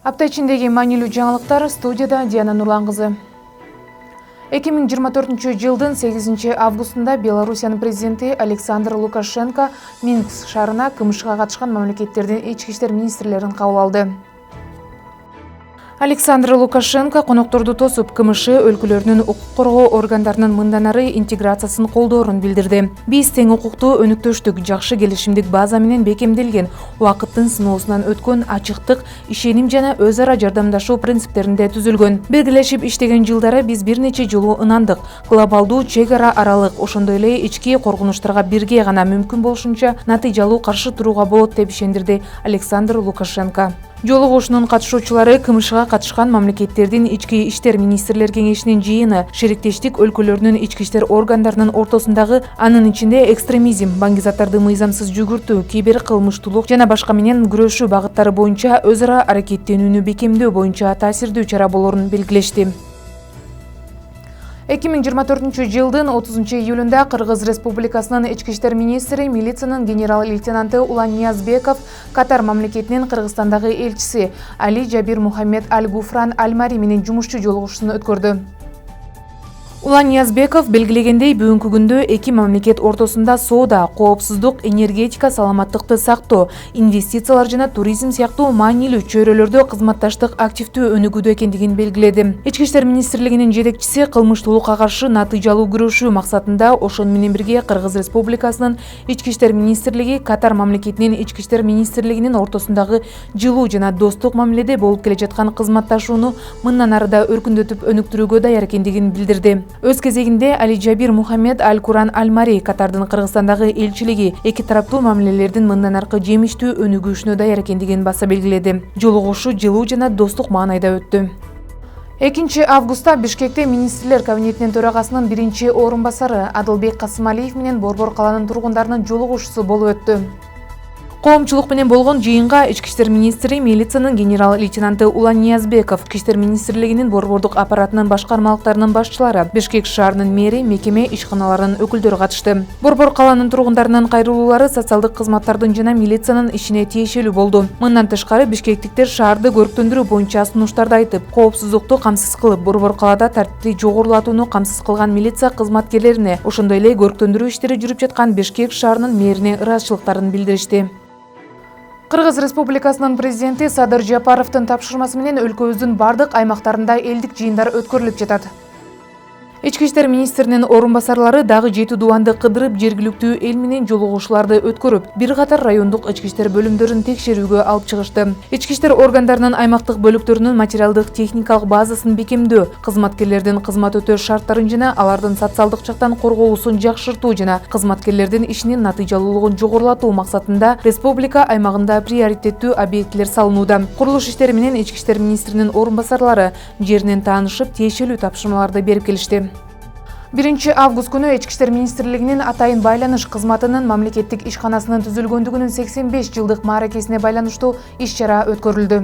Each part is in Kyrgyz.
Апта ичиндеги маанилүү жаңылыктар, студияда Диана Нурлан кызы. 2024 жылдын 8 августунда Белоруссиянын президенти Александр Лукашенко Минск шаарына кылмышка катышкан мамлекеттердин ички иштер министрлерин кабыл алды. Александр Лукашенко конокторду тосуп, КМШ өлкөлөрүнүн укук коргоо органдарынын мындан ары интеграциясын колдоорун билдирди. Биз тең укуктуу өнүктөштүк, жакшы келишимдик база менен бекемделген, убакыттын сыноосунан өткөн ачыктык, ишеним жана өз ара жардамдашуу принциптеринде түзүлгөн. Биргелешип иштеген жылдары биз бир нече жолу ынандык. Глобалдуу чек ара аралык, ошондой эле ички коркунучтарга бирге гана мүмкүн болушунча натыйжалуу каршы турууга болот деп ишендирди Александр Лукашенко. Жолугушуунун катышуучулары КМШга катышкан мамлекеттердин ички иштер министрлер кеңешинин жыйыны, шериктештик өлкөлөрүнүн ички иштер органдарынын ортосундагы, анын ичинде экстремизм, баңгизаттарды мыйзамсыз жүгүртүү, кибер кылмыштуулук жана башка менен күрөшүү багыттары боюнча өз ара аракеттенүүнү бекемдөө боюнча таасирдүү чара болорун белгилешти. 2024 жылдын 30 июлунда Кыргыз Республикасынын ички иштер министри, милициянын генерал-лейтенанты Улан Ниязбеков Катар мамлекетинин Кыргызстандагы элчиси Али Жабир Мухаммед Аль-Гуфран Аль-Мари менен жумушчу жолугушуусун өткөрдү. Улан Ниязбеков белгилегендей, бүгүнкү күндө эки мамлекет ортосунда соода, коопсуздук, энергетика, саламаттыкты сактоо, инвестициялар жана туризм сыяктуу маанилүү чөйрөлөрдө кызматташтык активдүү өнүгүүдө экендигин белгиледи. Ички иштер министрлигинин жетекчиси кылмыштуулукка каршы натыйжалуу күрөшүү максатында ошону менен бирге Кыргыз Республикасынын ички иштер министрлиги Катар мамлекетинин ички иштер министрлигинин ортосундагы жылуу жана достук мамиледе болуп келе жаткан кызматташууну мындан ары да өркүндөтүп өнүктүрүүгө даяр экендигин билдирди. Өз кезегинде Али Жабир Мухаммед Аль-Куран Аль-Мари Катардын Кыргызстандагы элчилиги эки тараптуу мамилелердин мындан аркы жемиштүү өнүгүшүнө даяр экендигин баса белгиледи. Жолугушуу жылуу жана достук маанайда өттү. 2 августта Бишкекте министрлер кабинетинин төрагасынын биринчи орун басары Адылбек Касымалиев менен Борбор каланын тургундарынын жолугушуусу болуп өттү. Коомчулук менен болгон жыйынга ички иштер министри, милициянын генерал-лейтенанты Улан Ниязбеков, ички иштер министрлигинин борбордук аппаратынын башкармалыктарынын башчылары, Бишкек шаарынын мэри, мекеме, ишканаларынын өкүлдөрү катышты. Борбор каланын тургундарынын кайрылуулары социалдык кызматтардын жана милициянын ишине тиешелүү болду. Мындан тышкары бишкектиктер шаарды көрктөндүрүү боюнча сунуштарды айтып, коопсуздукту камсыз кылып, Борбор калада тартипти жогорулатууну камсыз кылган милиция кызматкерлерине, ошондой эле көрктөндүрүү иштери жүрүп жаткан Бишкек шаарынын мэрине ыраазычылыктарын билдиришти. Кыргыз Республикасынын президенти Садыр Жапаровдун тапшырмасы менен өлкөбүздүн бардык аймактарында элдик жыйындар өткөрүлүп жатат. Ички иштер министринин орун басарлары дагы 7 дубанды кыдырып, жергиликтүү эл менен жолугушууларды өткөрүп, бир катар райондук ички иштер бөлүмдөрүн текшерүүгө алып чыгышты. Ички иштер органдарынын аймактык бөлүктөрүнүн материалдык техникалык базасын бекемдөө, кызматкерлердин кызмат өтөө шарттарын жана алардын социалдык жактан корголуусун жакшыртуу жана кызматкерлердин ишинин натыйжалуулугун жогорулатуу максатында республика аймагында приоритеттүү объектилер салынууда. Курулуш иштери менен ички иштер министринин орун басарлары жеринен таанышып, тиешелүү тапшырмаларды берип келишти. 1 август күнү ички иштер министрлигинин атайын байланыш кызматынын мамлекеттик ишканасынын түзүлгөндүгүнүн 85 жылдык мааракесине байланыштуу иш-чара өткөрүлдү.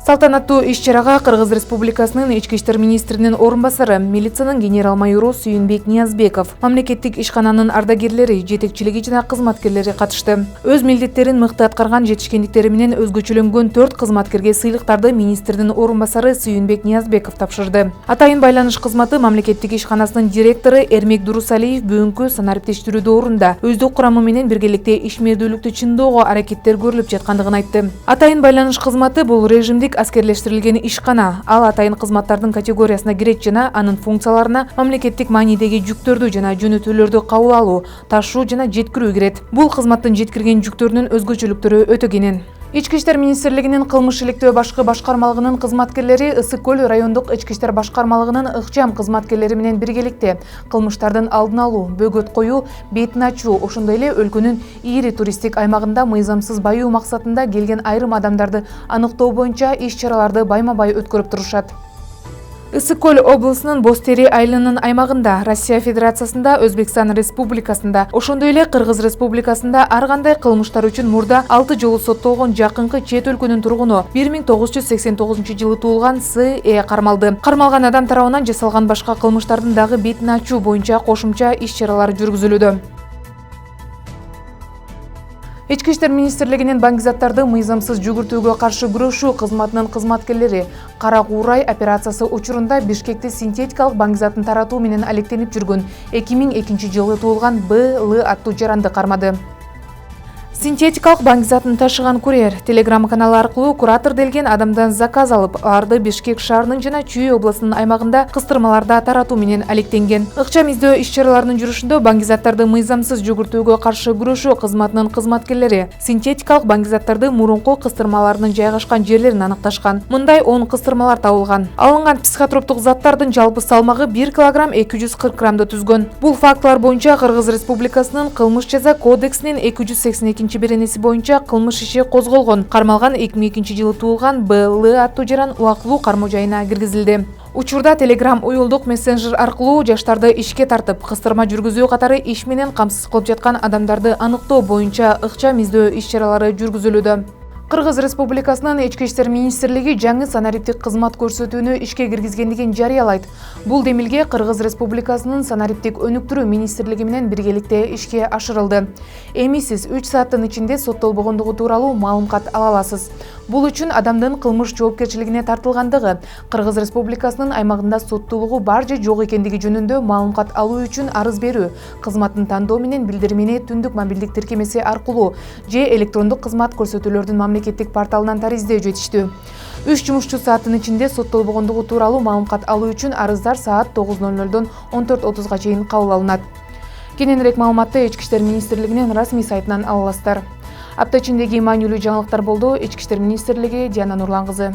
Салтанаттуу иш-чарага Кыргыз Республикасынын ички иштер министринин орун басары, милициянын генерал-майору Сүйүнбек Ниязбеков, мамлекеттик ишкананын ардагерлери, жетекчилиги жана кызматкерлери катышты. Өз милдеттерин мыкты аткарган жетишкендиктери менен өзгөчөлөнгөн 4 кызматкерге сыйлыктарды министрдин орун басары Сүйүнбек Ниязбеков тапшырды. Атайын байланыш кызматы мамлекеттик ишканасынын директору Эрмек Дурусалиев бүгүнкү санариптештирүүдө орунда өздүк курамы менен биргеликте ишмердүүлүктү чындоого аракеттер көрүлүп жаткандыгын айтты. Атайын байланыш кызматы бул режимдик аскерлештирилген ишкана. Ал атайын кызматтардын категориясына кирет жана анын функцияларына мамлекеттик маанидеги жүктөрдү жана жөнөтүүлөрдү кабыл алуу, ташуу жана жеткирүү кирет. Бул кызматтын жеткирген жүктөрүнүн өзгөчөлүктөрү өтө кенен. Ички иштер министрлигинин кылмыш иликтөө башкы башкармалыгынын кызматкерлери Ысык көл райондук ички иштер башкармалыгынын ыкчам кызматкерлери менен биргеликте кылмыштардын алдын алуу, бөгөт коюу, бетин ачуу, ошондой эле өлкөнүн ири туристтик аймагында мыйзамсыз баюу максатында келген айрым адамдарды аныктоо боюнча иш-чараларды байма-бай өткөрүп турушат. Ысык көл облусунун Боз Тери айылынын аймагында, Россия Федерациясында, Өзбекстан Республикасында, ошондой эле Кыргыз Республикасында ар кандай кылмыштар үчүн мурда 6 жолу соттолгон жакынкы чет өлкөнүн тургуну 1989 жылы туулган С.Э. кармалды. Кармалган адам тарабынан жасалган башка кылмыштардын дагы бетин ачуу боюнча кошумча иш-чаралар жүргүзүлүүдө. Ички иштер министрлигинин баңгизаттарды мыйзамсыз жүгүртүүгө каршы күрөшүү кызматынын кызматкерлери Кара Куурай операциясы учурунда Бишкекте синтетикалык баңгизатын таратуу менен алектенип жүргөн 2002 жылы туулган Б.Л. аттуу жаранды кармады. Синтетикалык баңгизатын ташыган курьер Telegram каналы аркылуу куратор делген адамдан заказ алып, аларды Бишкек шаарынын жана Чүй областынын аймагында кыстырмаларда таратуу менен алектенген. Ыкчам издөө иш-чараларынын жүрүшүндө баңгизаттарды мыйзамсыз жүгүртүүгө каршы күрөшүү кызматынын кызматкерлери синтетикалык баңгизаттарды мурунку кыстырмаларынын жайгашкан жерлерин аныкташкан. Мындай 10 кыстырмалар табылган. Алынган психотроптук заттардын жалпы салмагы 1 кг 240 граммды түзгөн. Бул фактылар боюнча Кыргыз Республикасынын кылмыш жаза кодексинин 282 беренеси боюнча кылмыш иши козголгон. Кармалган 2002 жылы туулган Б.Л. аттуу жаран убактылуу кармоо жайына киргизилди. Учурда Telegram уюлдук мессенджер аркылуу жаштарды ишке тартып, кыстырма жүргүзүү катары иш менен камсыз кылып жаткан адамдарды аныктоо боюнча ыкчам издөө иш-чаралары жүргүзүлүүдө. Кыргыз Республикасынын Ички иштер министрлиги жаңы санариптик кызмат көрсөтүүнү ишке киргизгендигин жарыялайт. Бул демилге Кыргыз Республикасынын санариптик өнүктүрүү министрлиги менен биргеликте ишке ашырылды. Эми сиз 3 сааттын ичинде соттолбогондугу тууралуу маалымат ала аласыз. Бул үчүн адамдын кылмыш жоопкерчилигине тартылгандыгы, Кыргыз Республикасынын аймагында соттуулугу бар же жок экендиги жөнүндө маалымат алуу үчүн арыз берүү, кызматтын тандоо менен билдирмени түндүк мобилдик тиркемеси аркылуу же электрондук кызмат көрсөтүүлөрдүн мамлекеттик порталынан тариздөө жетиштүү. 3 жумушчу сааттын ичинде соттолбогондугу тууралуу маалымат алуу үчүн арыздар саат 9:00 14:30 чейин кабыл алынат. Кененирээк маалыматты Ички иштер министрлигинин расмий сайтынан ала аласыздар. Апта ичиндеги маанилүү жаңылыктар болду. Ички иштер министрлиги, Диана Нурлан кызы.